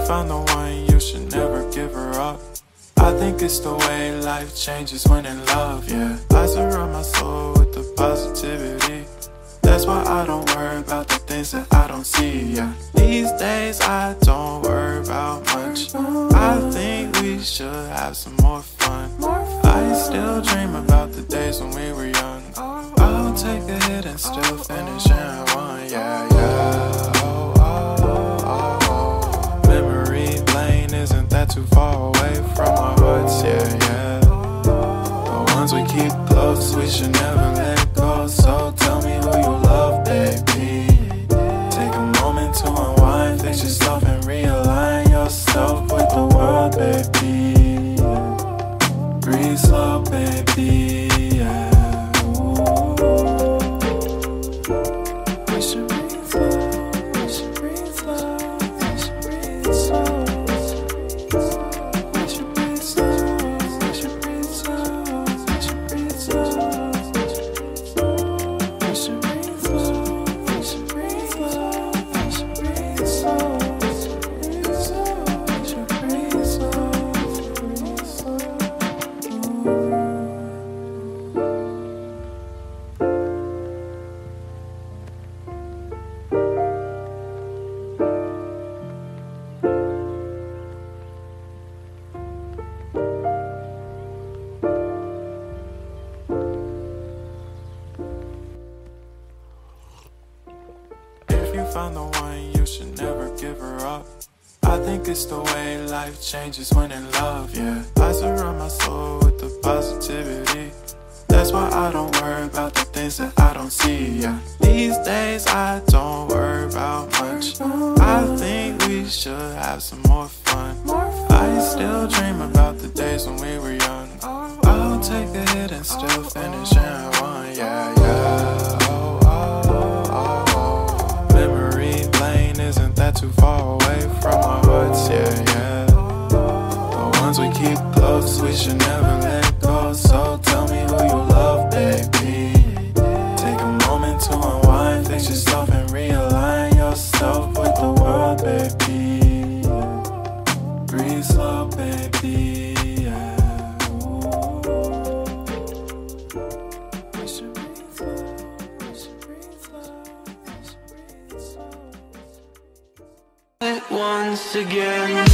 found the one, you should never give her up. I think it's the way life changes when in love, yeah. I surround my soul with the positivity. That's why I don't worry about the things that I don't see, yeah. These days I don't worry about much. I think we should have some more fun. I still dream about the days when we were young. I'll take a hit and still finish in one, yeah, yeah. Oh, oh, oh, oh. Memory lane isn't that too far away from our hearts, yeah, yeah. The ones we keep close, we should never let go. So tell me who you love, baby. Take a moment to unwind, fix yourself and realign yourself with the world, baby. Breathe slow, baby, yeah. We should breathe slow, we should breathe slow, we should breathe slow. We should breathe slow, we should breathe slow, we should breathe slow. We should breathe slow, we should breathe slow, we should breathe slow. We should breathe slow, breathe slow. If you found the one, you should never give her up. I think it's the way life changes when in love, yeah. I surround my soul with the positivity. That's why I don't worry about the things that I don't see, yeah. These days I don't worry about much. I think we should have some more fun. I still dream about the days when we were young. I'll take a hit and still finish in one, yeah, yeah. Oh, oh, oh, oh. Memory lane isn't that too far away from our hearts, yeah, yeah. The ones we keep close, we should never let go. So tell me who you love, baby. Take a moment to unwind, fix yourself and realign yourself with the world, baby. Breathe slow, baby, yeah. We should breathe slow, we should breathe slow, we should breathe slow. Once again.